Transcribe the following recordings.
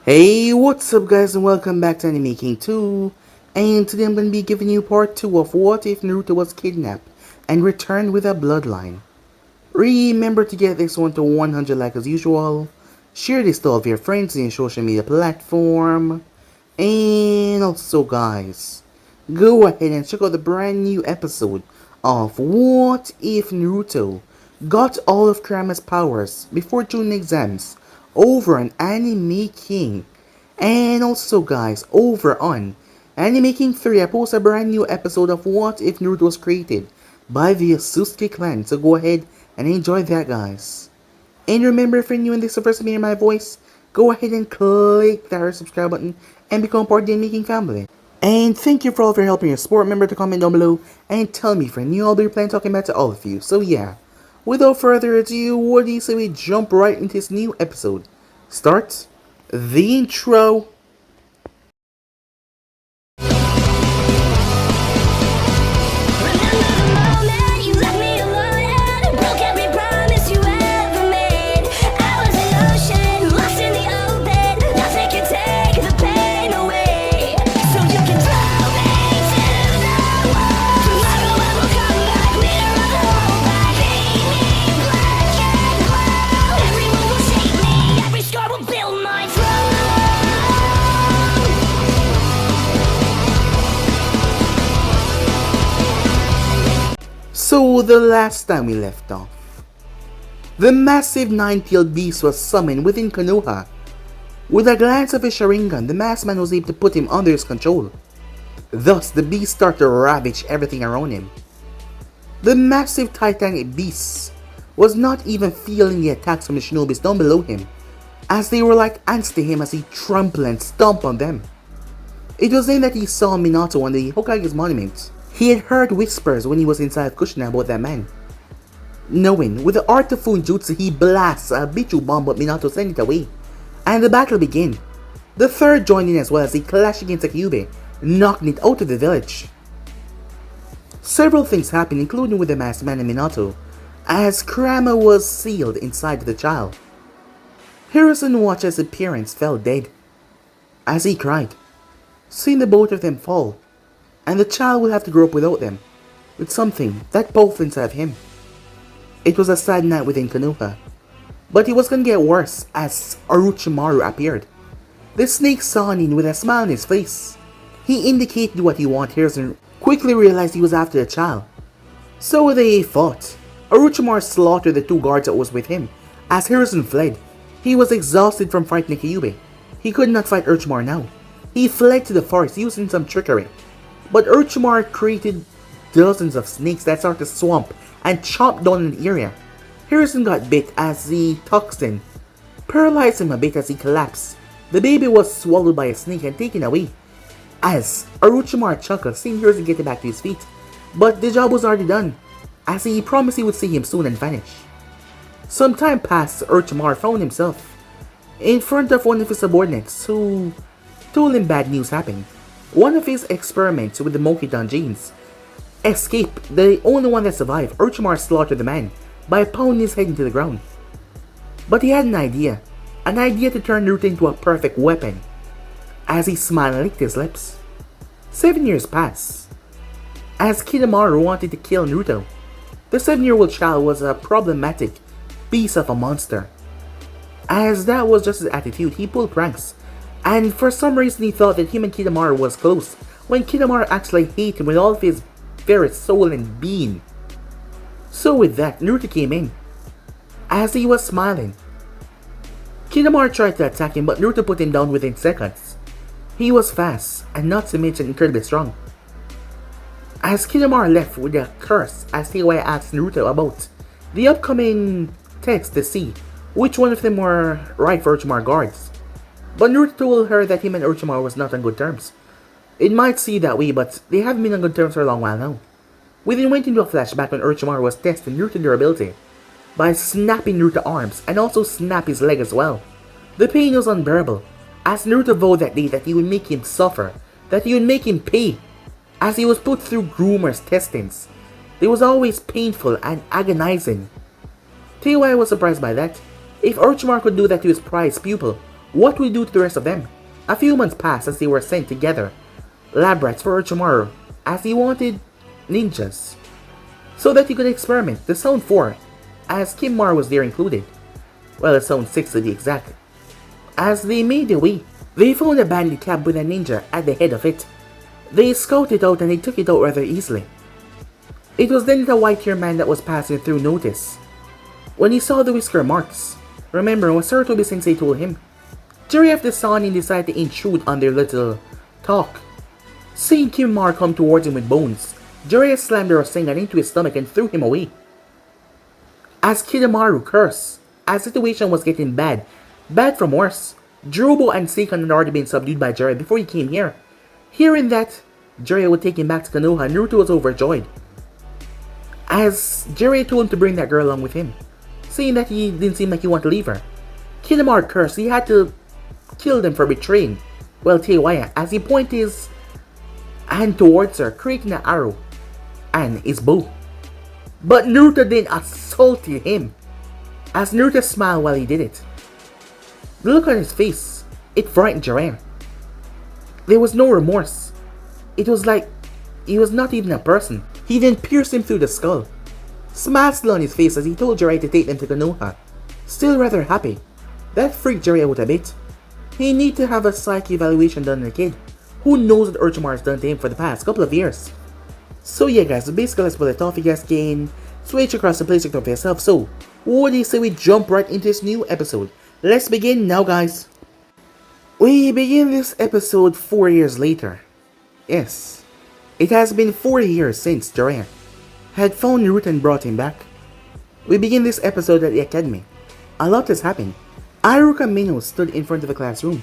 Hey, what's up guys and welcome back to Anime King 2, and today I'm going to be giving you part 2 of What If Naruto Was Kidnapped and Returned with a Bloodline. Remember to get this one to 100 likes as usual, share this to all of your friends in your social media platform, and also guys, go ahead and check out the brand new episode of What If Naruto got all of Kurama's powers before June exams over on Anime King. And also guys, over on Anime King 3 I post a brand new episode of What If Naruto was created by the Sasuke clan, so go ahead and enjoy that guys. And remember, if you're new and this is the first time you hear my voice, go ahead and click that subscribe button and become part of the Anime King family. And thank you for all of your help and your support. Remember to comment down below and tell me if you're new, I'll be planning talking about to all of you. So yeah, without further ado, what do you say we jump right into this new episode? Start the intro. So the last time we left off, the massive nine-tailed beast was summoned within Konoha. With a glance of his Sharingan, the masked man was able to put him under his control. Thus, the beast started to ravage everything around him. The massive titanic beast was not even feeling the attacks from the shinobis down below him, as they were like ants to him as he trampled and stomped on them. It was then that he saw Minato on the Hokage's monument. He had heard whispers when he was inside Kushina about that man. Knowing, with the art of Funjutsu, he blasts a Bichu bomb but Minato sent it away, and the battle began. The third joined in as well as he clashed against Kyubey, knocking it out of the village. Several things happened, including with the masked man and Minato, as Kurama was sealed inside the child. Hiruzen watched as his parents fell dead, as he cried, seeing the both of them fall, and the child will have to grow up without them, with something that both inside of him. It was a sad night within Konoha, but it was gonna get worse as Orochimaru appeared. The snake saw Nin with a smile on his face. He indicated what he wanted. Hiruzen quickly realized he was after the child. So they fought. Orochimaru slaughtered the two guards that was with him, as Hiruzen fled. He was exhausted from fighting Kyubey. He could not fight Orochimaru now. He fled to the forest using some trickery. But Orochimaru created dozens of snakes that started to swamp and chopped down in the area. Hiruzen got bit as the toxin paralyzed him a bit as he collapsed. The baby was swallowed by a snake and taken away. As Orochimaru chuckled, seeing Hiruzen getting back to his feet. But the job was already done, as he promised he would see him soon and vanish. Some time passed. Orochimaru found himself in front of one of his subordinates who told him bad news happened. One of his experiments with the Mokidan genes escaped. The only one that survived, Orochimaru slaughtered the man by pounding his head into the ground. But he had an idea to turn Naruto into a perfect weapon. As he smiled and licked his lips. 7 years passed. As Kidomaru wanted to kill Naruto, the 7-year-old child was a problematic beast of a monster. As that was just his attitude, he pulled pranks. And for some reason he thought that him and Kidomaru was close, when Kidomaru actually hated him with all of his very soul and being. So with that, Naruto came in. As he was smiling, Kidomaru tried to attack him, but Naruto put him down within seconds. He was fast, and not to mention incredibly strong. As Kidomaru left with a curse, as TY asked Naruto about the upcoming tests to see which one of them were right for Orochimaru guards. But Naruto told her that him and Orochimaru was not on good terms. It might seem that way, but they haven't been on good terms for a long while now. We then went into a flashback when Orochimaru was testing Naruto's durability by snapping Naruto's arms and also snap his leg as well. The pain was unbearable, as Naruto vowed that day that he would make him suffer, that he would make him pay, as he was put through groomers' testings. It was always painful and agonizing. TY was surprised by that. If Orochimaru could do that to his prized pupil, What would he do to the rest of them? A few months passed as they were sent together, lab rats for Orochimaru, as he wanted ninjas, so that he could experiment. The Zone 4, as Kimimaro was there included. Well, it's Zone 6 to be exact. As they made their way, they found a bandit camp with a ninja at the head of it. They scouted it out and they took it out rather easily. It was then that a white-haired man that was passing through noticed. When he saw the whisker marks, remembering what Sarutobi Sensei told him, Jiraiya the Sannin decided to intrude on their little talk. Seeing Kimimaro come towards him with bones, Jiraiya slammed the Rasengan into his stomach and threw him away. As Kimimaro cursed, as the situation was getting bad from worse, Jirobo and Seikan had already been subdued by Jiraiya before he came here. Hearing that Jiraiya would take him back to Konoha, Naruto was overjoyed, as Jiraiya told him to bring that girl along with him, saying that he didn't seem like he wanted to leave her. Kimimaro cursed he had to kill them for betraying, well, Teiwaya, as he pointed his hand towards her, creating an arrow and his bow. But Naruto then assaulted him, as Naruto smiled while he did it. The look on his face, it frightened Jiraiya. There was no remorse. It was like he was not even a person. He then pierced him through the skull. Smiled on his face as he told Jiraiya to take them to Konoha. Still rather happy. That freaked Jiraiya out a bit. He needed to have a psych evaluation done on the kid. Who knows what Orochimaru has done to him for the past couple of years. So yeah guys, basically that's what I thought you guys can switch across the place for yourself. So, what do you say we jump right into this new episode? Let's begin now guys. We begin this episode 4 years later. Yes, it has been 4 years since Jiraiya had found Naruto and brought him back. We begin this episode at the academy. A lot has happened. Iruka Mino stood in front of the classroom,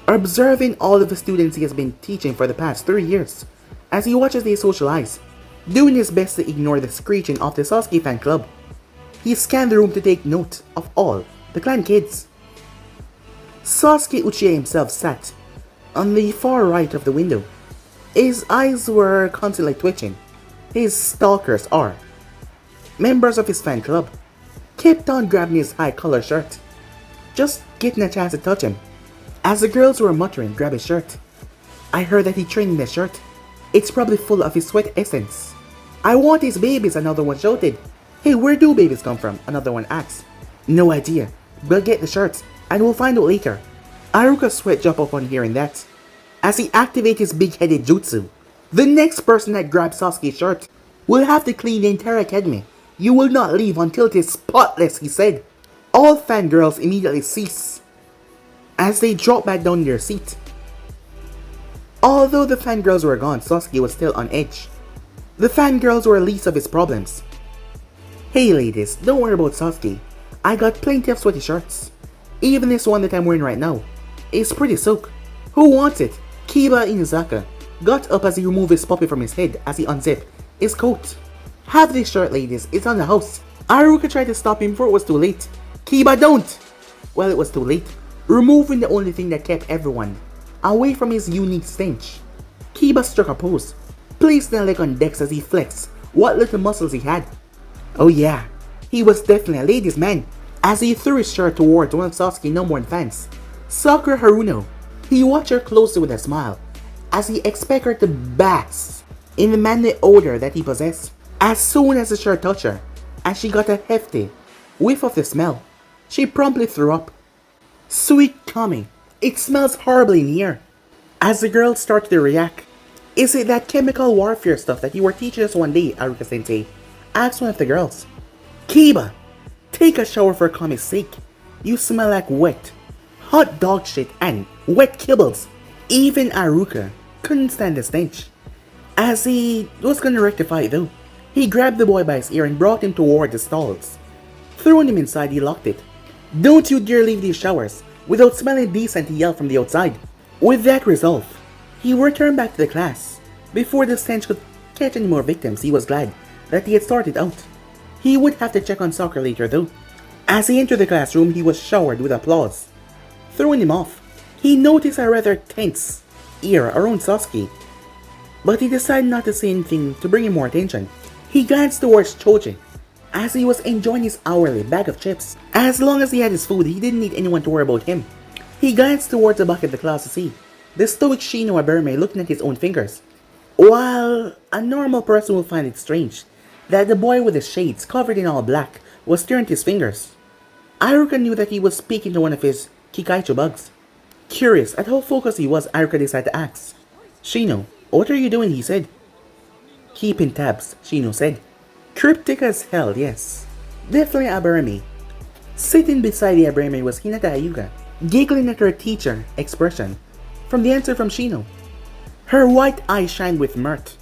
observing all of the students he has been teaching for the past 3 years, as he watches they socialize, doing his best to ignore the screeching of the Sasuke fan club. He scanned the room to take note of all the clan kids. Sasuke Uchiha himself sat on the far right of the window. His eyes were constantly twitching. His stalkers are members of his fan club, kept on grabbing his high collar shirt, just getting a chance to touch him. As the girls were muttering, grab his shirt. I heard that he trained in the shirt. It's probably full of his sweat essence. I want his babies, another one shouted. Hey, where do babies come from? Another one asked. No idea. We'll get the shirts, and we'll find out later. Iruka's sweat jumped up on hearing that, as he activated his big-headed jutsu. The next person that grabs Sasuke's shirt will have to clean the entire academy. You will not leave until it is spotless, he said. All fangirls immediately cease, as they drop back down in their seat. Although the fangirls were gone, Sasuke was still on edge. The fangirls were least of his problems. Hey ladies, don't worry about Sasuke. I got plenty of sweaty shirts. Even this one that I'm wearing right now is pretty soaked. Who wants it? Kiba Inuzaka got up as he removed his puppy from his head as he unzipped his coat. Have this shirt ladies, it's on the house. Iruka tried to stop him before it was too late. Kiba, don't! Well, it was too late, removing the only thing that kept everyone away from his unique stench. Kiba struck a pose, placed the leg on Dex as he flexed what little muscles he had. Oh yeah, he was definitely a ladies' man, as he threw his shirt towards one of Sasuke's number one fans, Sakura Haruno. He watched her closely with a smile, as he expected her to bask in the manly odor that he possessed. As soon as the shirt touched her, and she got a hefty whiff of the smell, she promptly threw up. Sweet Tommy, it smells horribly in here. As the girls started to react, is it that chemical warfare stuff that you were teaching us one day, Iruka Sensei? Asked one of the girls. Kiba, take a shower for Kami's sake. You smell like wet hot dog shit and wet kibbles. Even Iruka couldn't stand the stench. As he was gonna rectify it though, he grabbed the boy by his ear and brought him toward the stalls. Throwing him inside, he locked it. Don't you dare leave these showers without smelling decent, he yelled from the outside. With that resolve, he returned back to the class. Before the stench could catch any more victims, he was glad that he had started out. He would have to check on Sakura later though. As he entered the classroom, he was showered with applause, throwing him off. He noticed a rather tense ear around Sasuke, but he decided not to say anything to bring him more attention. He glanced towards Choji, as he was enjoying his hourly bag of chips. As long as he had his food, he didn't need anyone to worry about him. He glanced towards the back of the class to see the stoic Shino Aberme looking at his own fingers. While a normal person will find it strange that the boy with the shades covered in all black was staring at his fingers, Iruka knew that he was speaking to one of his Kikaicho bugs. Curious at how focused he was, Iruka decided to ask. Shino, what are you doing? He said. Keeping tabs, Shino said. Cryptic as hell, yes. Definitely Aberme. Sitting beside the Aberme was Hinata Ayuga, giggling at her teacher expression from the answer from Shino. Her white eyes shined with mirth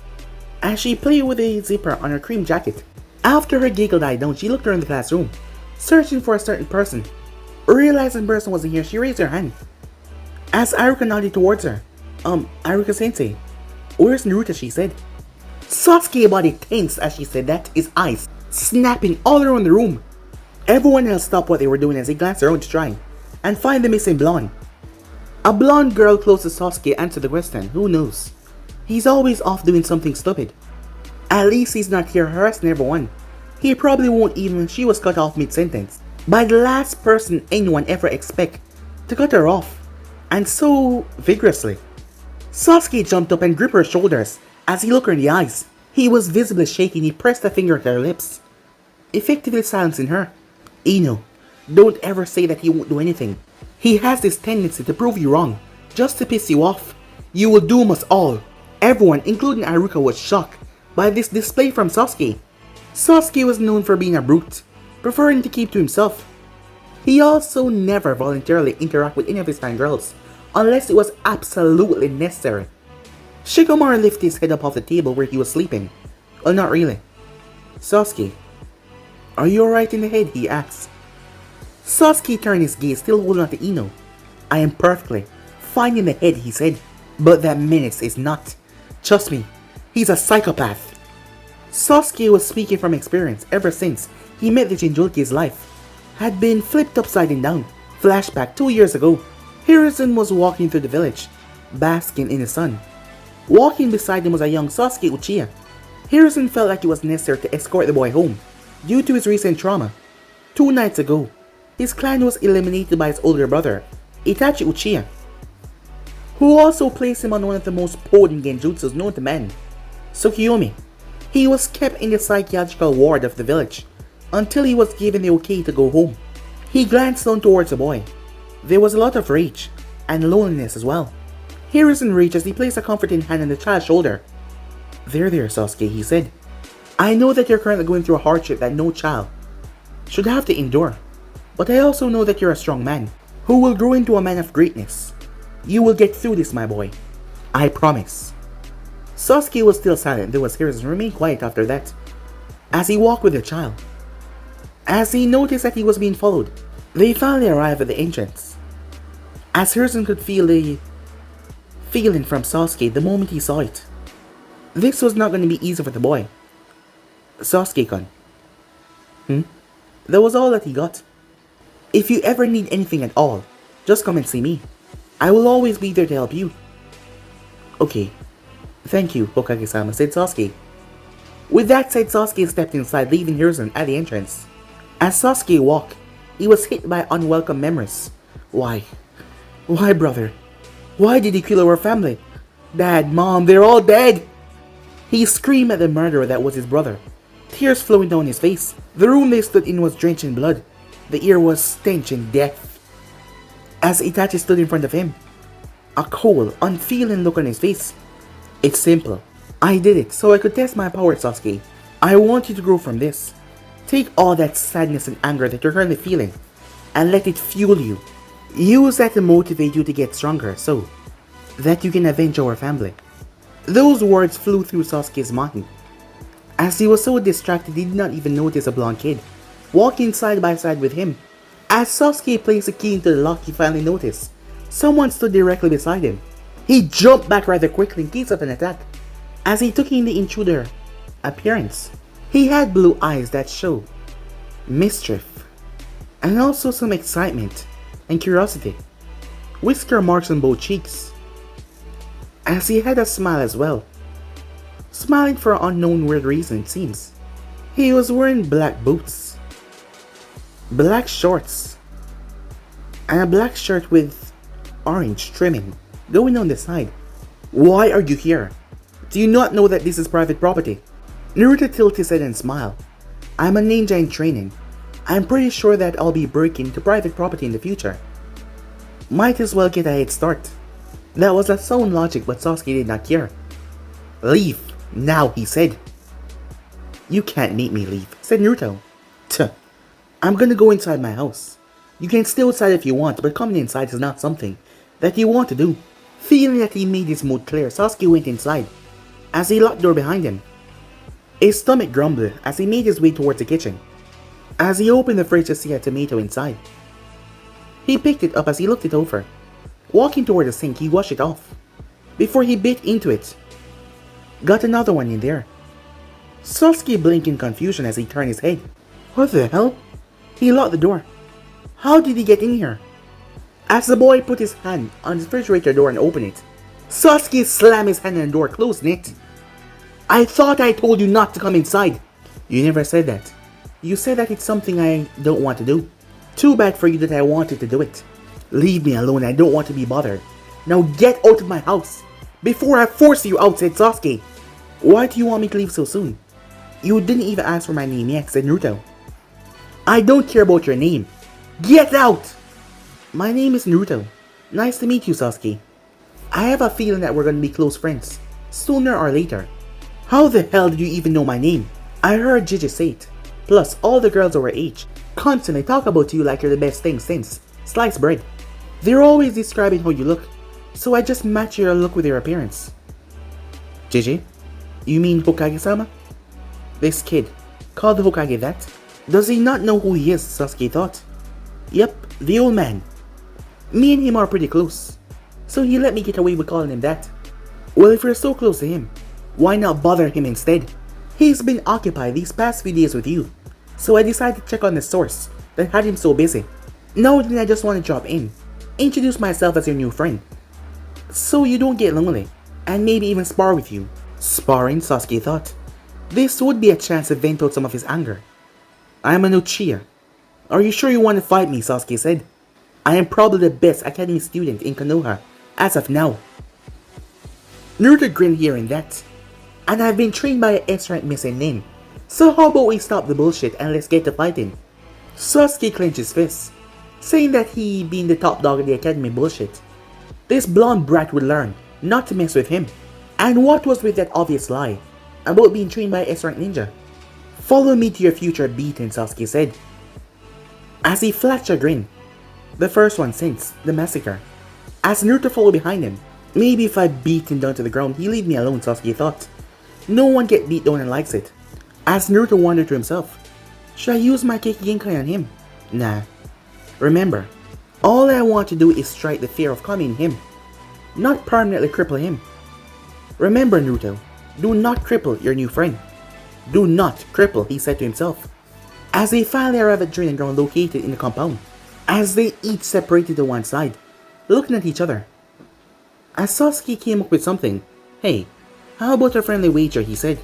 as she played with a zipper on her cream jacket. After her giggle died down, she looked around the classroom, searching for a certain person. Realizing the person wasn't here, she raised her hand. As Iruka nodded towards her, Iruka-sensei, where's Naruto? She said. Sasuke's body tensed as she said that, his eyes snapping all around the room. Everyone else stopped what they were doing as he glanced around to try and find the missing blonde. A blonde girl close to Sasuke answered the question. Who knows? He's always off doing something stupid. At least he's not here harassing everyone. He probably won't even when she was cut off mid-sentence by the last person anyone ever expect to cut her off, and so vigorously. Sasuke jumped up and gripped her shoulders as he looked her in the eyes. He was visibly shaking. He pressed a finger to her lips, effectively silencing her. Ino, don't ever say that he won't do anything. He has this tendency to prove you wrong, just to piss you off. You will doom us all. Everyone, including Iruka, was shocked by this display from Sasuke. Sasuke was known for being a brute, preferring to keep to himself. He also never voluntarily interacted with any of his fangirls, unless it was absolutely necessary. Shikamaru lifted his head up off the table where he was sleeping. Well, not really. Sasuke, are you alright in the head? He asked. Sasuke turned his gaze, still holding on to Ino. I am perfectly fine in the head, he said. But that menace is not. Trust me, he's a psychopath. Sasuke was speaking from experience ever since he met the jinchuuriki. His life had been flipped upside down. Flashback 2 years ago, Hiruzen was walking through the village, basking in the sun. Walking beside him was a young Sasuke Uchiha. Hiruzen felt like it was necessary to escort the boy home due to his recent trauma. 2 nights ago, his clan was eliminated by his older brother, Itachi Uchiha, who also placed him on one of the most potent genjutsus known to man, Tsukiyomi. He was kept in the psychiatrical ward of the village until he was given the okay to go home. He glanced down towards the boy. There was a lot of rage and loneliness as well. Hiruzen reached as he placed a comforting hand on the child's shoulder. There, Sasuke, he said. I know that you're currently going through a hardship that no child should have to endure. But I also know that you're a strong man, who will grow into a man of greatness. You will get through this, my boy. I promise. Sasuke was still silent, though as Hiruzen remained quiet after that, as he walked with the child. As he noticed that he was being followed, they finally arrived at the entrance. As Hiruzen could feel the feeling from Sasuke the moment he saw it. This was not going to be easy for the boy. Sasuke-kun. That was all that he got. If you ever need anything at all, just come and see me. I will always be there to help you. Okay. Thank you, Hokage-sama, said Sasuke. With that said, Sasuke stepped inside, leaving Hiruzen at the entrance. As Sasuke walked, he was hit by unwelcome memories. Why? Why, brother? Why did he kill our family? Dad, Mom, they're all dead! He screamed at the murderer that was his brother, tears flowing down his face. The room they stood in was drenched in blood. The air was stench in death. As Itachi stood in front of him, a cold, unfeeling look on his face. It's simple. I did it so I could test my power, Sasuke. I want you to grow from this. Take all that sadness and anger that you're currently feeling and let it fuel you. Use that to motivate you to get stronger so that you can avenge our family. Those words flew through Sasuke's mind. As he was so distracted, he did not even notice a blonde kid walking side by side with him. As Sasuke placed the key into the lock, he finally noticed someone stood directly beside him. He jumped back rather quickly in case of an attack. As he took in the intruder appearance, he had blue eyes that showed mischief and also some excitement and curiosity. Whisker marks on both cheeks. As he had a smile as well. Smiling for an unknown weird reason, it seems. He was wearing black boots, black shorts, and a black shirt with orange trimming going on the side. Why are you here? Do you not know that this is private property? Naruto tilted his head and smiled. I'm a ninja in training. I'm pretty sure that I'll be breaking into private property in the future. Might as well get a head start. That was a sound logic, but Sasuke did not care. Leave, now, he said. You can't make me leave, said Naruto. Tuh, I'm gonna go inside my house. You can stay outside if you want, but coming inside is not something that you want to do. Feeling that he made his mood clear, Sasuke went inside, as he locked the door behind him. His stomach grumbled as he made his way towards the kitchen. As he opened the fridge to see a tomato inside, he picked it up as he looked it over. Walking toward the sink, he washed it off, before he bit into it. Got another one in there. Sasuke blinked in confusion as he turned his head. What the hell? He locked the door. How did he get in here? As the boy put his hand on the refrigerator door and opened it, Sasuke slammed his hand on the door, closing it. I thought I told you not to come inside. You never said that. You said that it's something I don't want to do. Too bad for you that I wanted to do it. Leave me alone, I don't want to be bothered. Now get out of my house, before I force you out, said Sasuke. Why do you want me to leave so soon? You didn't even ask for my name yet, said Naruto. I don't care about your name. Get out! My name is Naruto. Nice to meet you, Sasuke. I have a feeling that we're gonna be close friends, sooner or later. How the hell did you even know my name? I heard Gigi say it. Plus, all the girls our age constantly talk about you like you're the best thing since sliced bread. They're always describing how you look, so I just match your look with your appearance. Gigi? You mean Hokage-sama? This kid, called the Hokage that? Does he not know who he is, Sasuke thought. Yep, the old man. Me and him are pretty close, so he let me get away with calling him that. Well, if you're so close to him, why not bother him instead? He's been occupied these past few days with you, so I decided to check on the source that had him so busy. Now then, I just want to drop in, introduce myself as your new friend, so you don't get lonely, and maybe even spar with you. Sparring, Sasuke thought. This would be a chance to vent out some of his anger. I am an Uchiha. Are you sure you want to fight me, Sasuke said. I am probably the best academy student in Konoha as of now. Naruto grinned hearing that. And I've been trained by an S-rank missing name. So how about we stop the bullshit and let's get to fighting? Sasuke clenched his fist, saying that he being the top dog of the academy bullshit. This blonde brat would learn not to mess with him. And what was with that obvious lie about being trained by an S-rank ninja? Follow me to your future beating, Sasuke said, as he flashed a grin, the first one since the massacre. As Naruto followed behind him. Maybe if I beat him down to the ground, he'll leave me alone, Sasuke thought. No one get beat down and likes it. As Naruto wondered to himself, should I use my Keiki Genkai on him? Nah. Remember, all I want to do is strike the fear of coming in him, not permanently cripple him. Remember, Naruto, do not cripple your new friend. Do not cripple, he said to himself, as they finally arrived at training ground located in the compound, as they each separated to one side, looking at each other. As Sasuke came up with something, hey, how about a friendly wager, he said.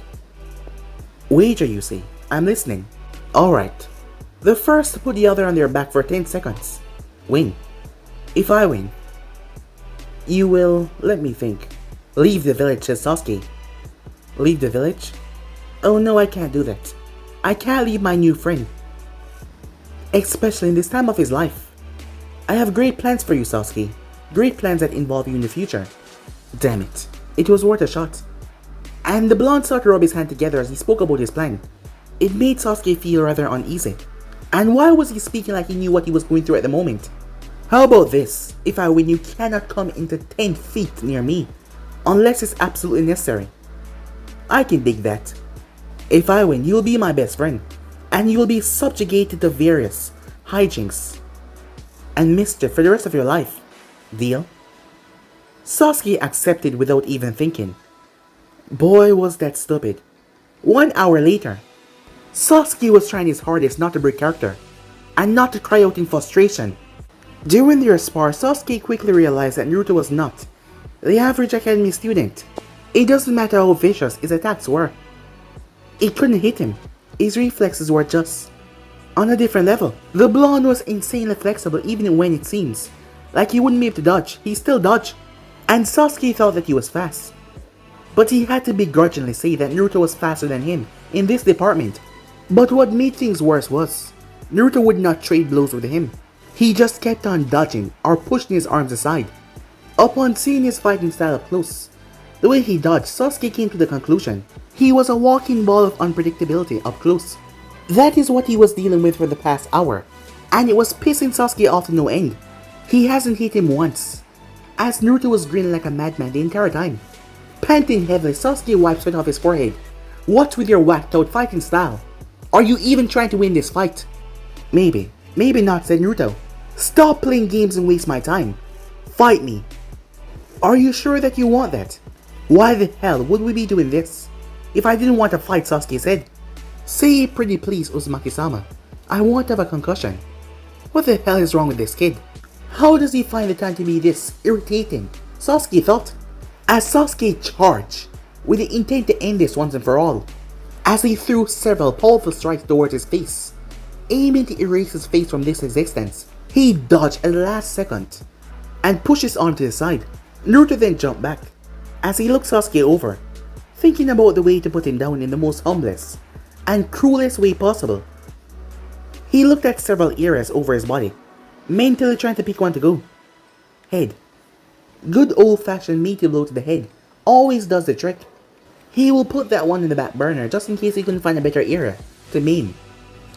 Wager, you say? I'm listening. Alright. The first to put the other on their back for 10 seconds. Win. If I win, you will, let me think. Leave the village, says Sasuke. Leave the village? Oh no, I can't do that. I can't leave my new friend, especially in this time of his life. I have great plans for you, Sasuke. Great plans that involve you in the future. Damn it. It was worth a shot. And the blonde started to rub his hand together as he spoke about his plan. It made Sasuke feel rather uneasy. And why was he speaking like he knew what he was going through at the moment? How about this? If I win, you cannot come into 10 feet near me, unless it's absolutely necessary. I can dig that. If I win, you'll be my best friend, and you'll be subjugated to various hijinks and mischief for the rest of your life. Deal? Sasuke accepted without even thinking. Boy, was that stupid. 1 hour later, Sasuke was trying his hardest not to break character, and not to cry out in frustration. During their spar, Sasuke quickly realized that Naruto was not the average academy student. It doesn't matter how vicious his attacks were. It couldn't hit him. His reflexes were just on a different level. The blonde was insanely flexible even when it seems Like he wouldn't be able to dodge, he still dodged. And Sasuke thought that he was fast. But he had to begrudgingly say that Naruto was faster than him in this department. But what made things worse was, Naruto would not trade blows with him. He just kept on dodging or pushing his arms aside. Upon seeing his fighting style up close, the way he dodged, Sasuke came to the conclusion he was a walking ball of unpredictability up close. That is what he was dealing with for the past hour, and it was pissing Sasuke off to no end. He hasn't hit him once, as Naruto was grinning like a madman the entire time. Panting heavily, Sasuke wiped sweat off his forehead. What's with your whacked out fighting style? Are you even trying to win this fight? Maybe not, said Naruto. Stop playing games and waste my time. Fight me. Are you sure that you want that? Why the hell would we be doing this? If I didn't want to fight, Sasuke said. Say it pretty please, Uzumaki-sama. I want to have a concussion. What the hell is wrong with this kid? How does he find the time to be this irritating? Sasuke thought. As Sasuke charged, with the intent to end this once and for all, as he threw several powerful strikes towards his face, aiming to erase his face from this existence. He dodged at the last second, and pushed his arm to the side. Naruto then jumped back, as he looked Sasuke over, thinking about the way to put him down in the most humblest and cruelest way possible. He looked at several areas over his body, mentally trying to pick one to go. Head. Good old-fashioned meaty blow to the head always does the trick. He will put that one in the back burner just in case he couldn't find a better area to maim.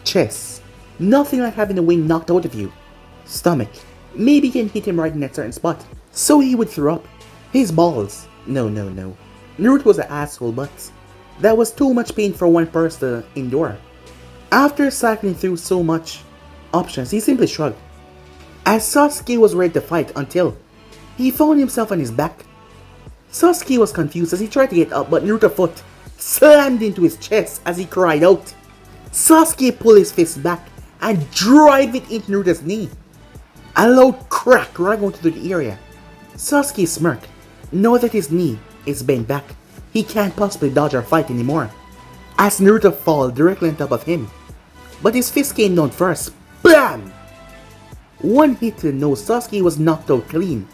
Chest. Nothing like having the wind knocked out of you. Stomach. Maybe you can hit him right in that certain spot, so he would throw up. His balls. No. Naruto was an asshole, but that was too much pain for one person to endure. After cycling through so much options, he simply shrugged, as Sasuke was ready to fight until he found himself on his back. Sasuke was confused as he tried to get up, but Naruto's foot slammed into his chest as he cried out. Sasuke pulled his fist back and drive it into Naruto's knee. A loud crack rang out through the area. Sasuke smirked. Now that his knee is bent back, he can't possibly dodge or fight anymore, as Naruto fell directly on top of him. But his fist came down first. BAM! One hit to the nose, Sasuke was knocked out clean.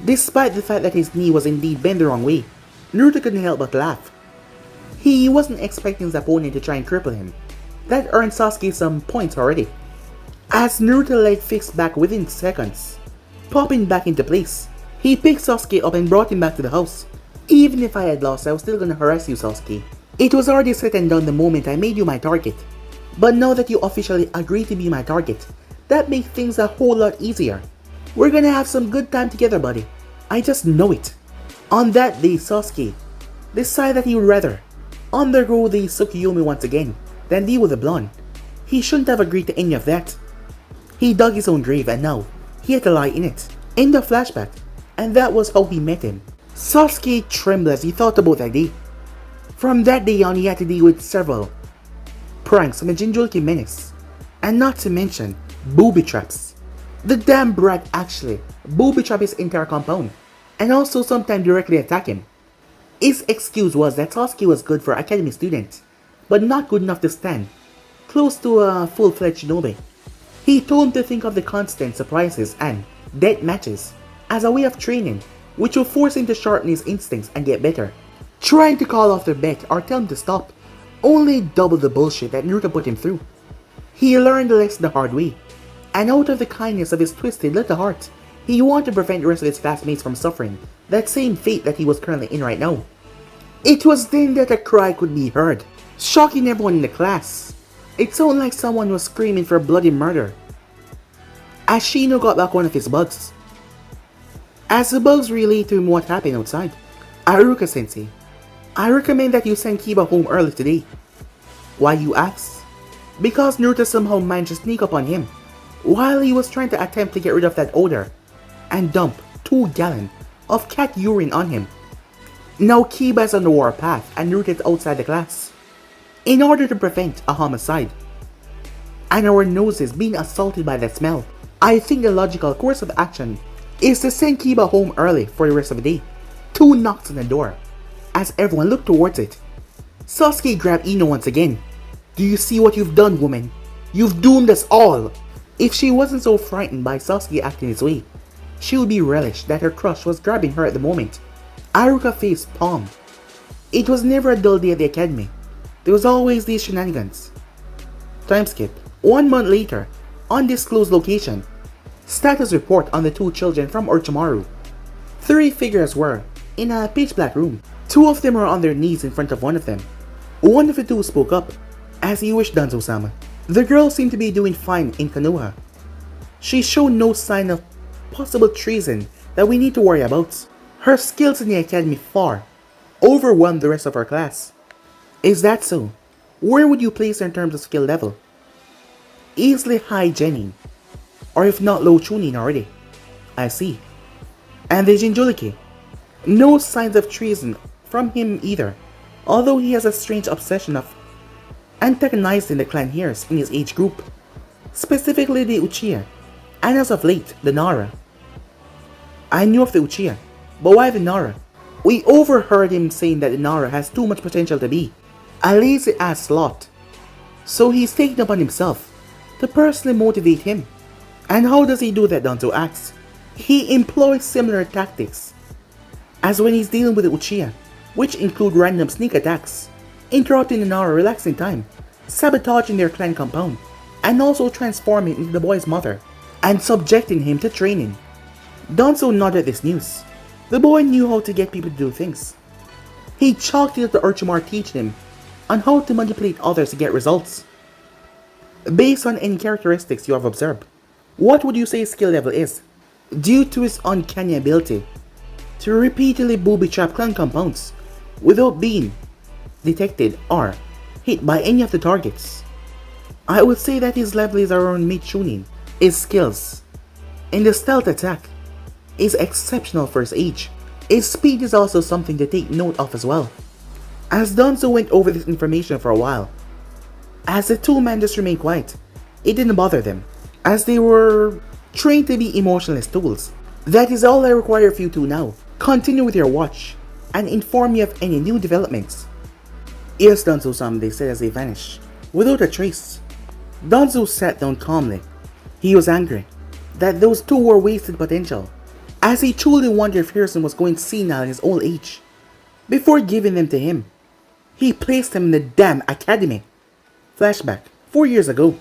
Despite the fact that his knee was indeed bent the wrong way, Naruto couldn't help but laugh. He wasn't expecting his opponent to try and cripple him. That earned Sasuke some points already, as Naruto laid fist back within seconds, popping back into place. He picked Sasuke up and brought him back to the house. Even if I had lost, I was still gonna harass you, Sasuke. It was already said and done the moment I made you my target. But now that you officially agreed to be my target, that makes things a whole lot easier. We're gonna have some good time together, buddy. I just know it. On that day, Sasuke decided that he would rather undergo the Tsukuyomi once again than deal with the blonde. He shouldn't have agreed to any of that. He dug his own grave and now he had to lie in it. In the flashback, and that was how he met him. Sasuke trembled as he thought about that day. From that day on, he had to deal with several pranks from a jinchuuriki menace, and not to mention booby traps. The damn brat actually booby trapped his entire compound, and also sometimes directly attack him. His excuse was that Sasuke was good for academy students, but not good enough to stand close to a full-fledged shinobi. He told him to think of the constant surprises and death matches as a way of training, which will force him to sharpen his instincts and get better. Trying to call off the bet or tell him to stop only doubled the bullshit that Naruto put him through. He learned the lesson the hard way, and out of the kindness of his twisted little heart, he wanted to prevent the rest of his classmates from suffering that same fate that he was currently in right now. It was then that a cry could be heard, shocking everyone in the class. It sounded like someone was screaming for bloody murder. As Shino got back one of his bugs, as the bugs relayed to him what happened outside. Aruka-sensei, I recommend that you send Kiba home early today. Why, you ask? Because Naruto somehow managed to sneak up on him while he was trying to attempt to get rid of that odor and dump 2 gallons of cat urine on him. Now Kiba is on the warpath and Naruto is outside the class in order to prevent a homicide, and our noses being assaulted by that smell. I think the logical course of action is to send Kiba home early for the rest of the day. 2 knocks on the door as everyone looked towards it. Sasuke grabbed Ino once again. Do you see what you've done, woman? You've doomed us all. If she wasn't so frightened by Sasuke acting his way, she would be relished that her crush was grabbing her at the moment. Aruka faced palm. It was never a dull day at the academy. There was always these shenanigans. Time skip. 1 month later, undisclosed location. Status report on the 2 children from Orochimaru. 3 figures were in a pitch black room. 2 of them were on their knees in front of one of them. One of the 2 spoke up, as you wish, Danzo-sama. The girl seemed to be doing fine in Konoha. She showed no sign of possible treason that we need to worry about. Her skills in the academy far overwhelmed the rest of our class. Is that so? Where would you place her in terms of skill level? Easily high Genin, or if not low Chunin already. I see. And the jinchuuriki. No signs of treason from him either, although he has a strange obsession of antagonizing the clan heirs in his age group, specifically the Uchiha, and as of late, the Nara. I knew of the Uchiha, but why the Nara? We overheard him saying that the Nara has too much potential to be a lazy ass slot, so he's taken upon himself to personally motivate him. And how does he do that, Danzo asks. He employs similar tactics as when he's dealing with the Uchiha, which include random sneak attacks, interrupting the Nara relaxing time, sabotaging their clan compound, and also transforming into the boy's mother, and subjecting him to training. Danzo nodded at this news. The boy knew how to get people to do things. He chalked it up to Orochimaru teaching him on how to manipulate others to get results. Based on any characteristics you have observed, what would you say his skill level is? Due to his uncanny ability to repeatedly booby trap clan compounds without being detected or hit by any of the targets, I would say that his level is around mid Chunin. His skills in the stealth attack is exceptional for his age. His speed is also something to take note of as well. As Danzo went over this information for a while, as the 2 men just remained quiet, it didn't bother them, as they were trained to be emotionless tools. That is all I require of you two now. Continue with your watch, and inform me of any new developments. Yes, Danzo-sama, they said as they vanished, without a trace. Danzo sat down calmly. He was angry that those 2 were wasted potential, as he truly wondered if Harrison was going senile in his old age. Before giving them to him, he placed them in the damn academy. Flashback, 4 years ago.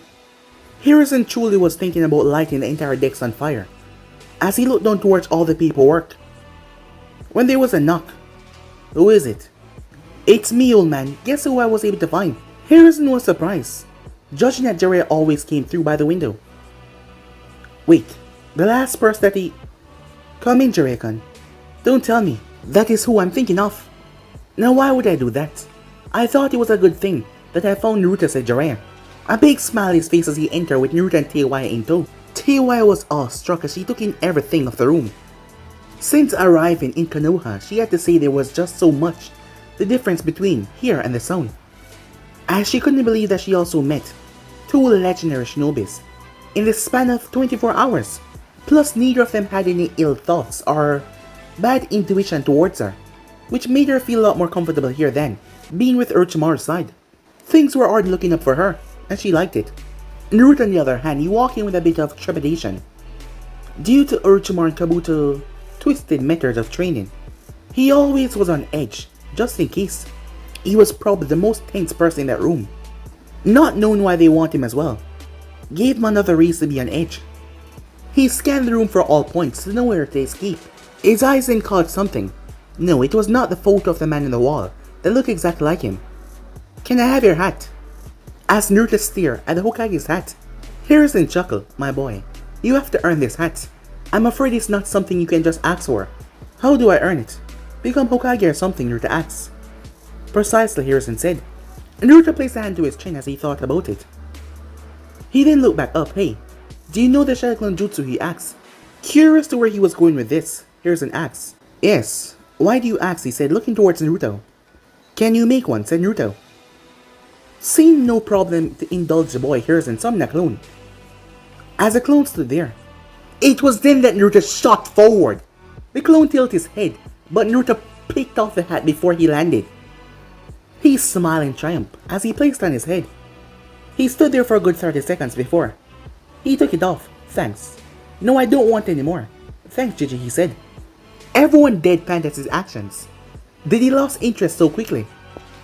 Harrison truly was thinking about lighting the entire decks on fire, as he looked down towards all the paperwork, when there was a knock. Who is it? It's me, old man. Guess who I was able to find? Harrison was surprised, judging that Jiraiya always came through by the window. Wait, the last person that he... Come in, Jiraiya-kun. Don't tell me that is who I'm thinking of. Now why would I do that? I thought it was a good thing that I found Naruto, said Jiraiya. A big smile on his face as he entered with Naruto and Teiwaya in tow. Teiwaya was awestruck as she took in everything of the room. Since arriving in Konoha, she had to say there was just so much the difference between here and the Sound, as she couldn't believe that she also met 2 legendary shinobis in the span of 24 hours. Plus, neither of them had any ill thoughts or bad intuition towards her, which made her feel a lot more comfortable here than being with Orochimaru's side. Things were already looking up for her, and she liked it. Naruto, on the other hand, he walked in with a bit of trepidation due to Orochimaru and Kabuto's twisted methods of training. He always was on edge, just in case. He was probably the most tense person in that room. Not knowing why they want him as well gave him another reason to be on edge. He scanned the room for all points to know where to escape. His eyes then caught something. No, it was not the photo of the man on the wall that looked exactly like him. Can I have your hat? Asked Naruto stared at the Hokage's hat. Harrison chuckled. My boy, you have to earn this hat. I'm afraid it's not something you can just ask for. How do I earn it? Become Hokage or something, Naruto asked. Precisely, Harrison said. Naruto placed a hand to his chin as he thought about it. He then looked back up. Hey, do you know the Sharingan Jutsu, he asked. Curious to where he was going with this, Harrison asked. Yes, why do you ask, he said, looking towards Naruto. Can you make one, said Naruto. Seeing no problem to indulge the boy, Harrison summoned a clone. As the clone stood there, it was then that Naruto shot forward. The clone tilted his head, but Naruto picked off the hat before he landed. He smiled in triumph as he placed it on his head. He stood there for a good 30 seconds before he took it off. Thanks. No, I don't want any more. Thanks, Gigi, he said. Everyone deadpanned at his actions. Did he lost interest so quickly?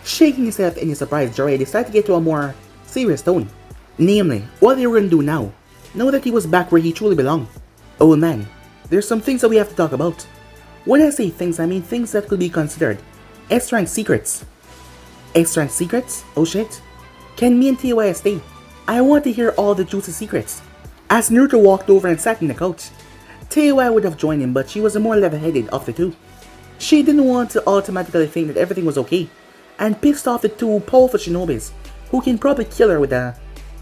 Shaking himself in his surprise, Jiraiya decided to get to a more serious tone. Namely, what they were going to do now that he was back where he truly belonged. Old man, there's some things that we have to talk about. When I say things, I mean things that could be considered S-rank secrets. S-rank secrets? Oh shit. Can me and TY stay? I want to hear all the juicy secrets. As Naruto walked over and sat in the couch, TY would have joined him, but she was the more level-headed of the two. She didn't want to automatically think that everything was okay, and pissed off the two powerful shinobis, who can probably kill her with a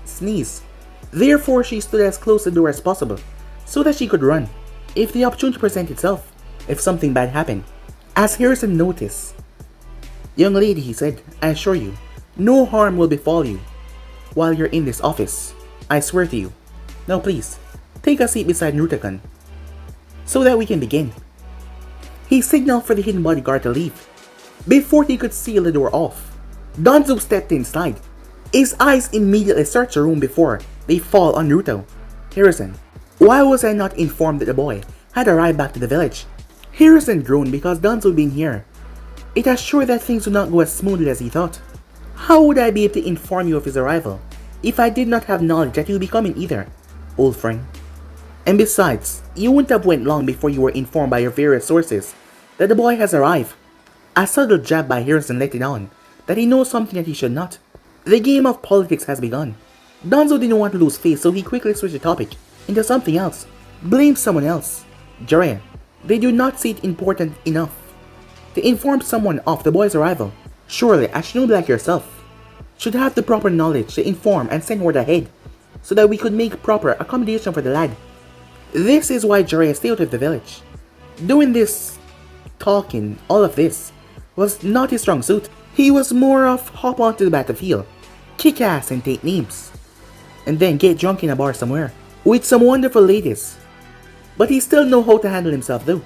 sneeze. Therefore, she stood as close to the door as possible, so that she could run, if the opportunity presented itself, if something bad happened. As Harrison noticed, "Young lady," he said, "I assure you, no harm will befall you while you're in this office. I swear to you. Now please, take a seat beside Naruto-kun, so that we can begin." He signaled for the hidden bodyguard to leave. Before he could seal the door off, Danzo stepped inside. His eyes immediately searched the room before they fall on Naruto. "Harrison, why was I not informed that the boy had arrived back to the village?" Harrison groaned because Danzo being here. It assured that things would not go as smoothly as he thought. "How would I be able to inform you of his arrival if I did not have knowledge that he would be coming either, old friend? And besides, you wouldn't have went long before you were informed by your various sources that the boy has arrived." A subtle jab by Harrison let it on that he knows something that he should not. The game of politics has begun. Danzo didn't want to lose face, so he quickly switched the topic into something else. Blame someone else. Jiraiya, they do not see it important enough to inform someone of the boy's arrival. Surely, a shinobi like yourself should have the proper knowledge to inform and send word ahead, so that we could make proper accommodation for the lad. This is why Jiraiya stayed out of the village. Doing this, talking, all of this, was not his strong suit. He was more of hop onto the battlefield, kick ass and take names, and then get drunk in a bar somewhere with some wonderful ladies. But he still know how to handle himself though.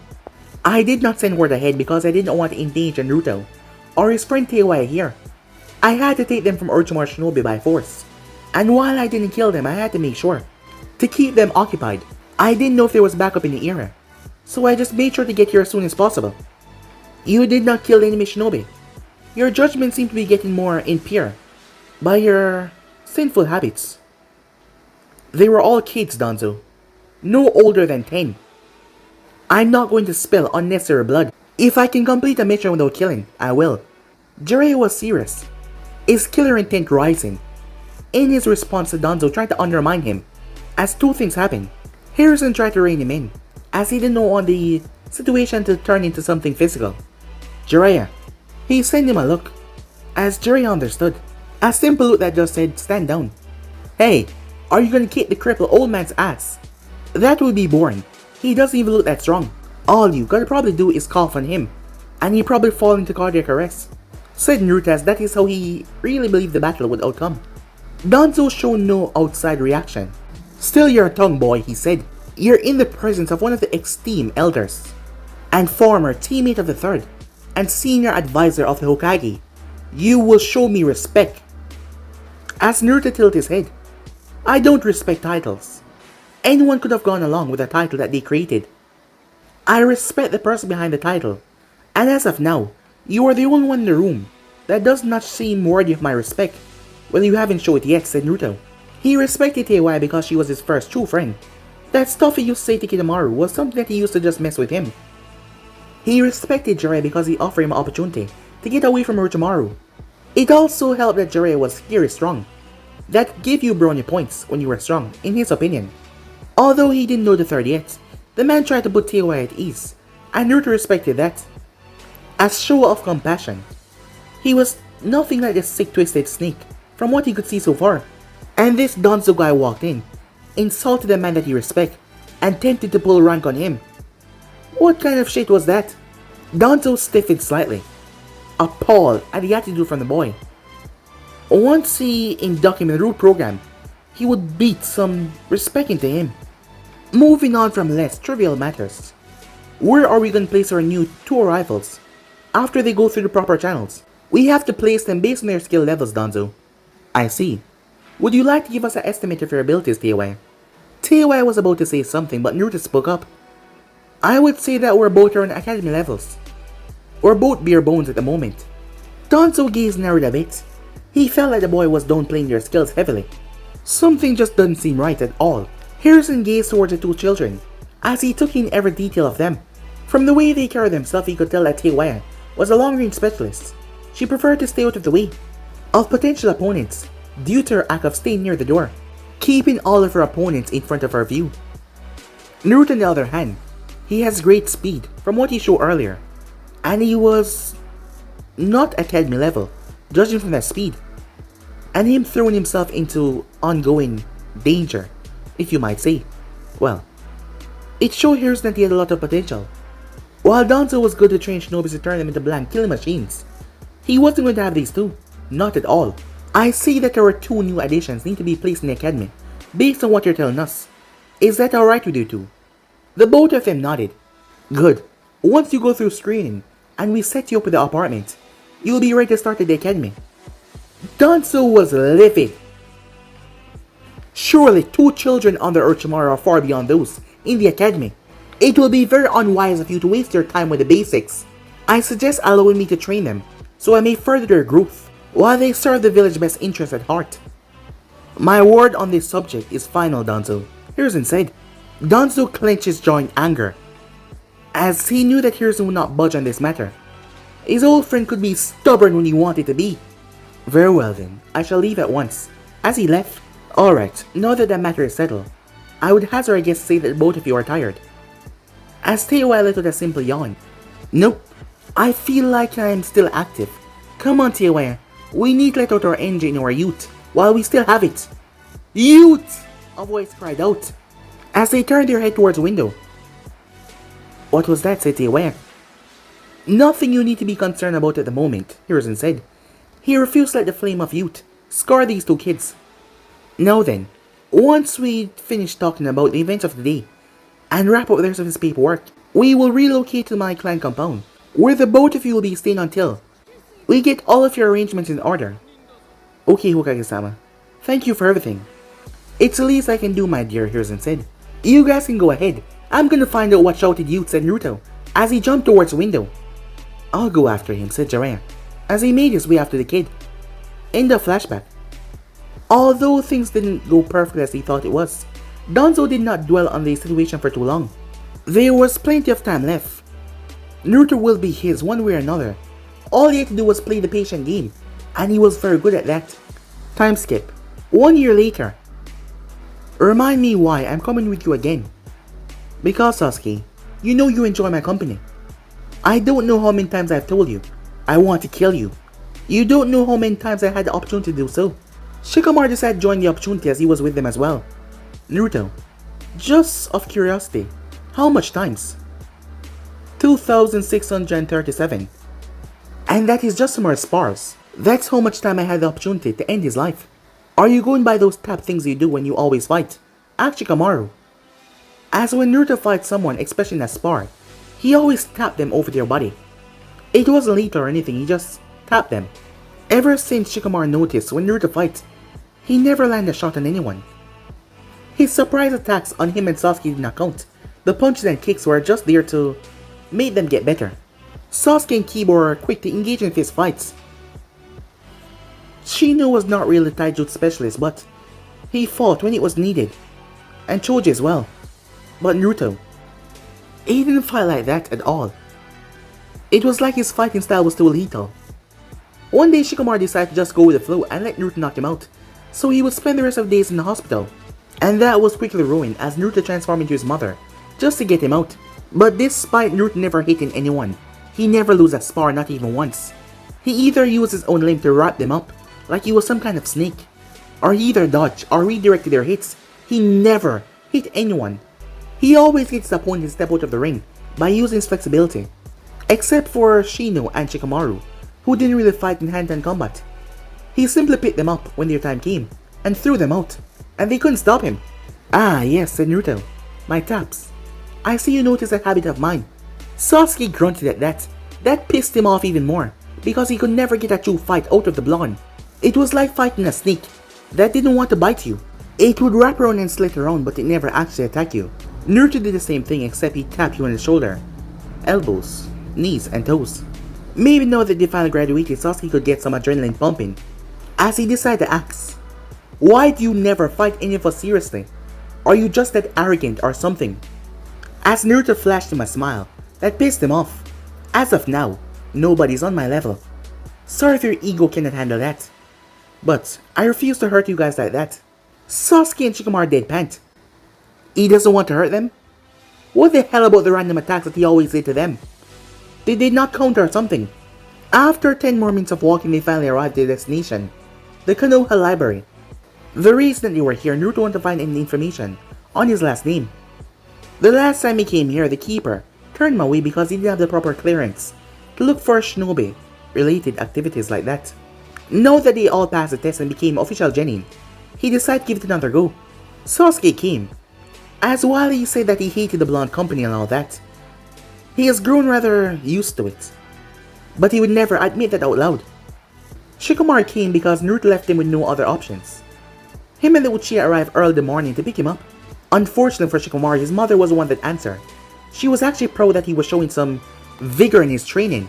I did not send word ahead because I didn't want to endanger Naruto or his friend Teiwaya here. I had to take them from Orochimaru Shinobi by force. And while I didn't kill them, I had to make sure to keep them occupied. I didn't know if there was backup in the area, so I just made sure to get here as soon as possible. You did not kill the enemy shinobi. Your judgment seemed to be getting more impure by your sinful habits. They were all kids, Danzo. No older than 10. I'm not going to spill unnecessary blood. If I can complete a mission without killing, I will. Jiraiya was serious, his killer intent rising. In his response to Danzo trying to undermine him, as two things happened. Harrison tried to rein him in, as he didn't want the situation to turn into something physical. Jiraiya, he sent him a look, as Jiraiya understood. A simple look that just said, "Stand down." Hey, are you gonna kick the crippled old man's ass? That would be boring. He doesn't even look that strong. All you gotta probably do is cough on him, and he probably fall into cardiac arrest. Said Naruto, as that is how he really believed the battle would outcome. Danzo showed no outside reaction. "Still your tongue, boy," he said. "You're in the presence of one of the esteemed elders, and former teammate of the third, and senior advisor of the Hokage. You will show me respect." As Naruto tilted his head, "I don't respect titles. Anyone could have gone along with a title that they created. I respect the person behind the title, and as of now, you are the only one in the room that does not seem worthy of my respect. Well, you haven't shown it yet," said Naruto. He respected Teiwaya because she was his first true friend. That stuff he used to say to Kidomaru was something that he used to just mess with him. He respected Jiraiya because he offered him an opportunity to get away from Orochimaru. It also helped that Jiraiya was very strong. That gave you brownie points when you were strong, in his opinion. Although he didn't know the third yet, the man tried to put Teiwaya at ease, and Naruto respected that. As show of compassion, he was nothing like a sick twisted snake from what he could see so far. And this Danzo guy walked in, insulted the man that he respected, and tempted to pull rank on him. What kind of shit was that? Danzo stiffened slightly, appalled at the attitude from the boy. Once he inducted him in the root program, he would beat some respect into him. Moving on from less trivial matters, where are we going to place our new two rivals after they go through the proper channels? We have to place them based on their skill levels, Danzo. I see. Would you like to give us an estimate of your abilities, Teiwaya? Teiwaya was about to say something, but Naruto spoke up. I would say that we're both around academy levels. We're both bare bones at the moment. Danzo gazed narrowed a bit. He felt like the boy was downplaying their skills heavily. Something just doesn't seem right at all. Harrison gazed towards the two children, as he took in every detail of them. From the way they carried themselves, he could tell that Taewaya was a long-range specialist. She preferred to stay out of the way of potential opponents due to her act of staying near the door, keeping all of her opponents in front of her view. Naruto, on the other hand, he has great speed from what he showed earlier, and he was not academy level, judging from that speed, and him throwing himself into ongoing danger, if you might say. Well, it showed Harrison that he had a lot of potential. While Danzo was good to train shinobis to turn them into blank killing machines, he wasn't going to have these two, not at all. I see that there are two new additions need to be placed in the academy, based on what you're telling us. Is that alright with you two? The both of them nodded. Good. Once you go through screening, and we set you up with the apartment, you'll be ready to start at the academy. Danzo was livid. Surely two children under Orochimaru are far beyond those in the academy. It will be very unwise of you to waste your time with the basics. I suggest allowing me to train them, so I may further their growth, while they serve the village's best interest at heart. My word on this subject is final, Danzo, Harrison said. Danzo clenched his jaw in anger, as he knew that Harrison would not budge on this matter. His old friend could be stubborn when he wanted to be. Very well then, I shall leave at once. As he left, alright, now that the matter is settled, I would hazard a guess to say that both of you are tired. As Taewaya let out a simple yawn. Nope, I feel like I am still active. Come on Taewaya, we need to let out our energy in our youth, while we still have it. Youth! A voice cried out, as they turned their head towards the window. What was that, said Taewaya. Nothing you need to be concerned about at the moment, Harrison said. He refused to let the flame of youth scar these two kids. Now then, once we finish talking about the events of the day, and wrap up the rest of his paperwork, we will relocate to my clan compound, where the both of you will be staying until we get all of your arrangements in order. Okay, Hokage-sama. Thank you for everything. It's the least I can do, my dear, Harrison said. You guys can go ahead. I'm gonna find out what shouted youth, said Naruto, as he jumped towards the window. I'll go after him, said Jiraiya, as he made his way after the kid. In the flashback. Although things didn't go perfectly as he thought it was, Danzo did not dwell on the situation for too long. There was plenty of time left. Naruto will be his one way or another. All he had to do was play the patient game, and he was very good at that. Time skip. 1 year later. Remind me why I'm coming with you again. Because Sasuke, you know you enjoy my company. I don't know how many times I've told you, I want to kill you. You don't know how many times I had the opportunity to do so. Shikamaru decided to join the opportunity as he was with them as well. Naruto, just of curiosity, how much times? 2,637. And that is just some more spars. That's how much time I had the opportunity to end his life. Are you going by those tap things you do when you always fight? Ask Shikamaru. As when Naruto fights someone, especially in a spar, he always tapped them over their body. It wasn't lethal or anything, he just tapped them. Ever since Shikamaru noticed when Naruto fights, he never landed a shot on anyone. His surprise attacks on him and Sasuke did not count. The punches and kicks were just there to make them get better. Sasuke and Kiba were quick to engage in fist fights. Shino was not really a taijutsu specialist, but he fought when it was needed. And Choji as well. But Naruto, he didn't fight like that at all. It was like his fighting style was too lethal. One day Shikamaru decided to just go with the flow and let Naruto knock him out, so he would spend the rest of the days in the hospital. And that was quickly ruined as Naruto transformed into his mother, just to get him out. But despite Naruto never hitting anyone, he never lose a spar, not even once. He either used his own limb to wrap them up, like he was some kind of snake, or he either dodged or redirected their hits. He never hit anyone. He always gets his opponent to step out of the ring by using his flexibility. Except for Shino and Shikamaru, who didn't really fight in hand-to-hand combat. He simply picked them up when their time came, and threw them out, and they couldn't stop him. Ah yes, said Naruto, my taps. I see you noticed a habit of mine. Sasuke grunted at that. That pissed him off even more, because he could never get a true fight out of the blonde. It was like fighting a snake that didn't want to bite you. It would wrap around and slit around, but it never actually attacked you. Naruto did the same thing except he tapped you on the shoulder, elbows, knees, and toes. Maybe now that they finally graduated, Sasuke could get some adrenaline pumping, as he decided to ask, "Why do you never fight any of us seriously? Are you just that arrogant or something?" As Naruto flashed him a smile that pissed him off. "As of now, nobody's on my level. Sorry if your ego cannot handle that. But I refuse to hurt you guys like that." Sasuke and Shikamaru deadpanned. He doesn't want to hurt them? What the hell about the random attacks that he always did to them? Did they not counter or something? After 10 more minutes of walking, they finally arrived at their destination, the Konoha Library. The reason that they were here, Naruto wanted to find any information on his last name. The last time he came here, the keeper turned him away because he didn't have the proper clearance to look for shinobi related activities like that. Now that they all passed the test and became official genin, he decided to give it another go. Sasuke came, as while he said that he hated the blonde company and all that, he has grown rather used to it, but he would never admit that out loud. Shikamaru came because Naruto left him with no other options. Him and the Uchiha arrived early in the morning to pick him up. Unfortunately for Shikamaru, his mother was the one that answered. She was actually proud that he was showing some vigor in his training,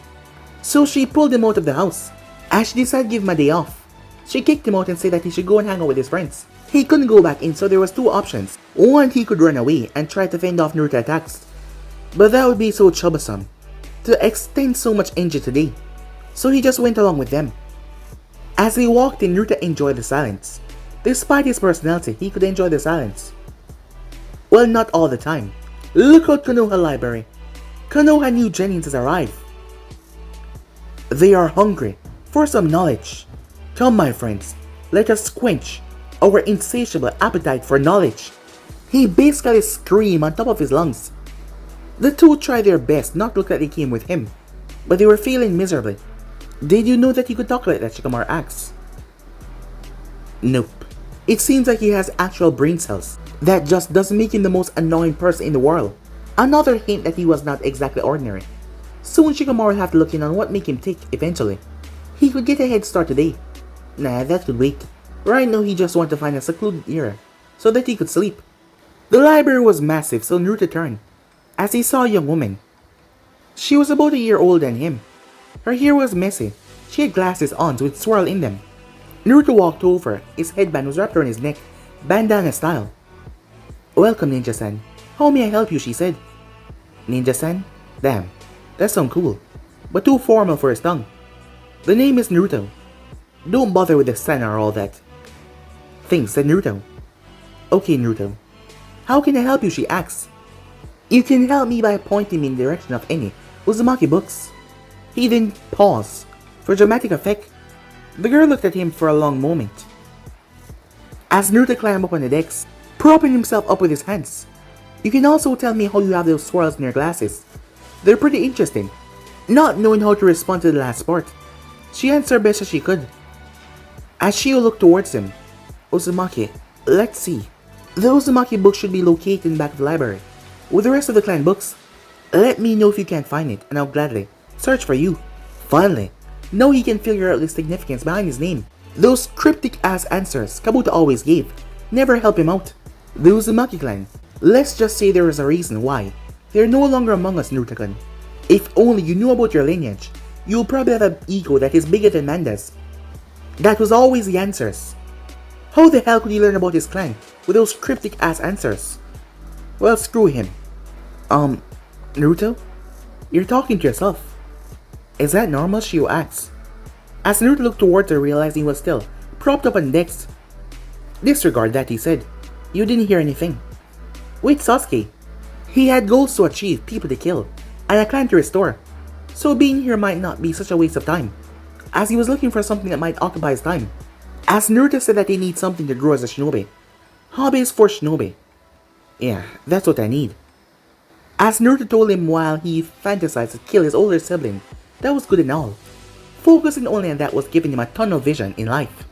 so she pulled him out of the house. As she decided to give him a day off, she kicked him out and said that he should go and hang out with his friends. He couldn't go back in, so there was two options. One, he could run away and try to fend off Naruto attacks, but that would be so troublesome to extend so much injury today, so he just went along with them. As he walked in, Naruto enjoyed the silence. Despite his personality, he could enjoy the silence. Well, not all the time. Look out, Konoha Library. Konoha new genins has arrived. They are hungry for some knowledge. Come, my friends, let us quench our insatiable appetite for knowledge. He basically screamed on top of his lungs. The two tried their best not to look like they came with him, but they were failing miserably. Did you know that he could talk like that, Shikamaru asked. Nope. It seems like he has actual brain cells. That just doesn't make him the most annoying person in the world. Another hint that he was not exactly ordinary. Soon Shikamaru will have to look in on what make him tick eventually. He could get a head start today. Nah, that could wait. Right now he just wanted to find a secluded area so that he could sleep. The library was massive, so Naruto turned as he saw a young woman. She was about a year older than him. Her hair was messy. She had glasses on with swirl in them. Naruto walked over. His headband was wrapped around his neck, bandana style. "Welcome, Ninja-san. How may I help you?" she said. "Ninja-san? Damn, that sounds cool, but too formal for his tongue. The name is Naruto. Don't bother with the san or all that." "Thanks," said Naruto. "Okay, Naruto. How can I help you?" she asked. "You can help me by pointing me in the direction of any Uzumaki books." He then paused for dramatic effect. The girl looked at him for a long moment, as Naruto climbed up on the decks, propping himself up with his hands. "You can also tell me how you have those swirls in your glasses. They're pretty interesting." Not knowing how to respond to the last part, she answered best as she could. As Shio looked towards him, "Uzumaki, let's see. The Uzumaki book should be located in the back of the library, with the rest of the clan books. Let me know if you can't find it, and I'll gladly search for you." Finally, now he can figure out the significance behind his name. Those cryptic-ass answers Kabuto always gave never help him out. The Uzumaki clan. Let's just say there is a reason why they're no longer among us, Naruto-kun. If only you knew about your lineage, you'll probably have an ego that is bigger than Manda's. That was always the answers. How the hell could he learn about his clan with those cryptic-ass answers? Well, screw him. Naruto? You're talking to yourself. Is that normal? Shio asked. As Naruto looked towards her, realizing he was still propped up on decks. "Disregard that," he said. "You didn't hear anything." Wait, Sasuke. He had goals to achieve, people to kill, and a clan to restore, so being here might not be such a waste of time, as he was looking for something that might occupy his time. As Naruto said that he needs something to grow as a shinobi. Hobbies for shinobi. Yeah, that's what I need. As Naruto told him while he fantasized to kill his older sibling, that was good and all. Focusing only on that was giving him a ton of vision in life.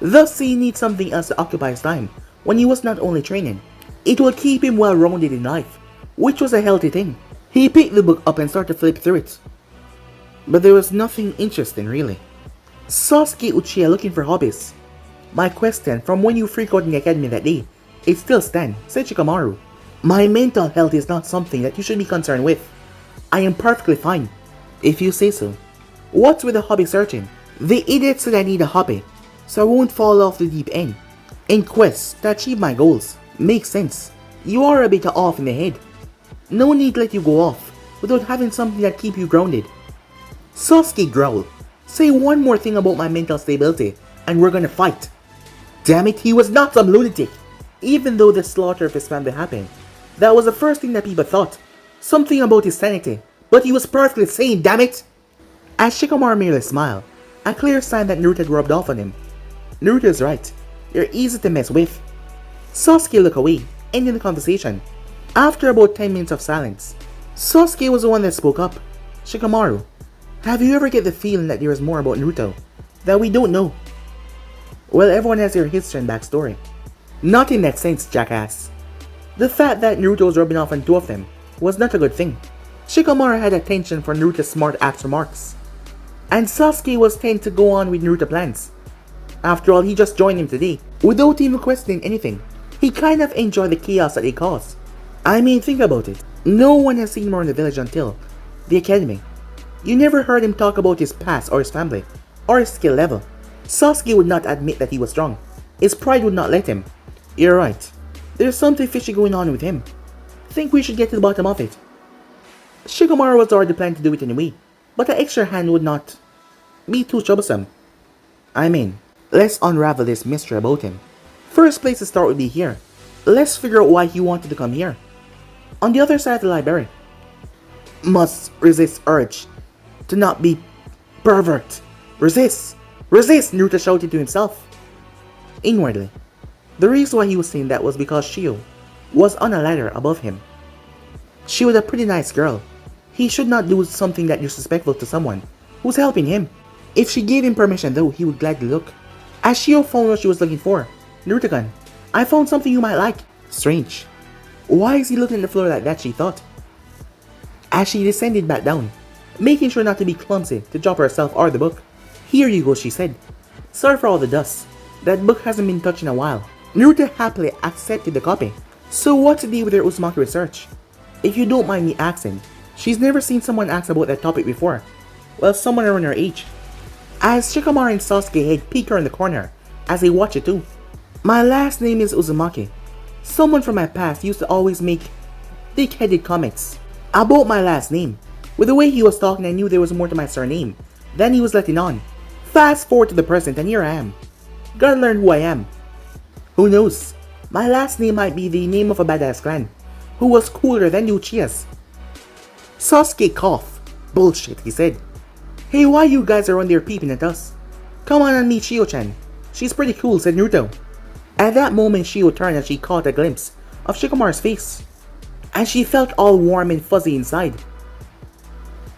Thus, he needs something else to occupy his time when he was not only training. It will keep him well-rounded in life, which was a healthy thing. He picked the book up and started to flip through it, but there was nothing interesting really. Sasuke Uchiha looking for hobbies. "My question from when you freaked out in the academy that day, it still stands," said Shikamaru. My mental health is not something that you should be concerned with. I am perfectly fine, if you say so. What's with the hobby searching? The idiot said I need a hobby, so I won't fall off the deep end. In quest to achieve my goals. Makes sense. You are a bit off in the head. No need to let you go off without having something that keep you grounded. Sasuke growled. Say one more thing about my mental stability and we're gonna fight. Damn it, he was not some lunatic. Even though the slaughter of his family happened, that was the first thing that people thought. Something about his sanity, but he was perfectly sane, damn it. As Shikamaru merely smiled, a clear sign that Naruto had rubbed off on him. Naruto's right. You're easy to mess with. Sasuke looked away, ending the conversation. After about 10 minutes of silence, Sasuke was the one that spoke up. Shikamaru, have you ever get the feeling that there is more about Naruto that we don't know? Well, everyone has their history and backstory. Not in that sense, jackass. The fact that Naruto was rubbing off on two of them was not a good thing. Shikamaru had attention for Naruto's smart ass remarks, and Sasuke was tend to go on with Naruto plans. After all, he just joined him today, without even questioning anything. He kind of enjoyed the chaos that they caused. I mean, think about it. No one has seen more in the village until the academy. You never heard him talk about his past or his family, or his skill level. Sasuke would not admit that he was strong. His pride would not let him. You're right. There's something fishy going on with him. Think we should get to the bottom of it. Shikamaru was already planning to do it anyway, but an extra hand would not be too troublesome. I mean, let's unravel this mystery about him. First place to start would be here. Let's figure out why he wanted to come here. On the other side of the library. Must resist urge to not be pervert. Resist! Resist! Naruto shouted to himself. Inwardly, the reason why he was saying that was because Shio was on a ladder above him. She was a pretty nice girl. He should not do something that disrespectful to someone who's helping him. If she gave him permission though, he would gladly look. As Shio found what she was looking for, Naruto-gun, I found something you might like. Strange. Why is he looking at the floor like that, she thought. As she descended back down, making sure not to be clumsy to drop herself or the book. Here you go, she said. Sorry for all the dust. That book hasn't been touched in a while. Naruto happily accepted the copy. So what's the deal with her Uzumaki research? If you don't mind me asking, she's never seen someone ask about that topic before. Well, someone around her age. As Shikamaru and Sasuke head peek her in the corner as they watch it too. My last name is Uzumaki. Someone from my past used to always make thick-headed comments about my last name. With the way he was talking, I knew there was more to my surname than he was letting on. Fast forward to the present and here I am. Gotta learn who I am. Who knows? My last name might be the name of a badass clan who was cooler than Uchiha's. Sasuke coughed. Bullshit, he said. Hey, why you guys are on there peeping at us? Come on and meet Shio-chan. She's pretty cool, said Naruto. At that moment, Shio turned and she caught a glimpse of Shikamaru's face. And she felt all warm and fuzzy inside.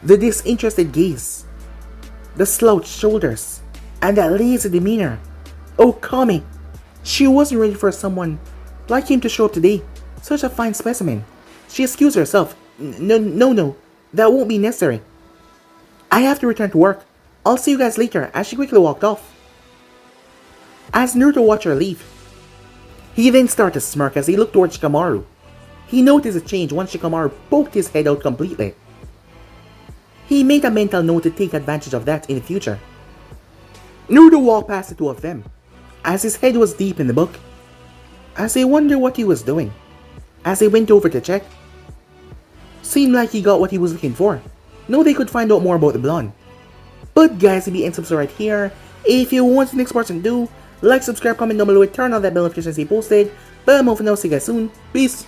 The disinterested gaze, the slouched shoulders, and that lazy demeanor. Oh, Kami! She wasn't ready for someone like him to show up today. Such a fine specimen. She excused herself. No, that won't be necessary. I have to return to work. I'll see you guys later, as she quickly walked off. As Naruto watched her leave, he then started to smirk as he looked towards Shikamaru. He noticed a change once Shikamaru poked his head out completely. He made a mental note to take advantage of that in the future. Naruto walked past the two of them, as his head was deep in the book, as they wondered what he was doing. As they went over to check, seemed like he got what he was looking for. No, they could find out more about the blonde. But guys, if you end subscribe right here. If you want the next person to do, like, subscribe, comment down below, turn on that bell notification to stay posted. But I'm over now, see you guys soon. Peace.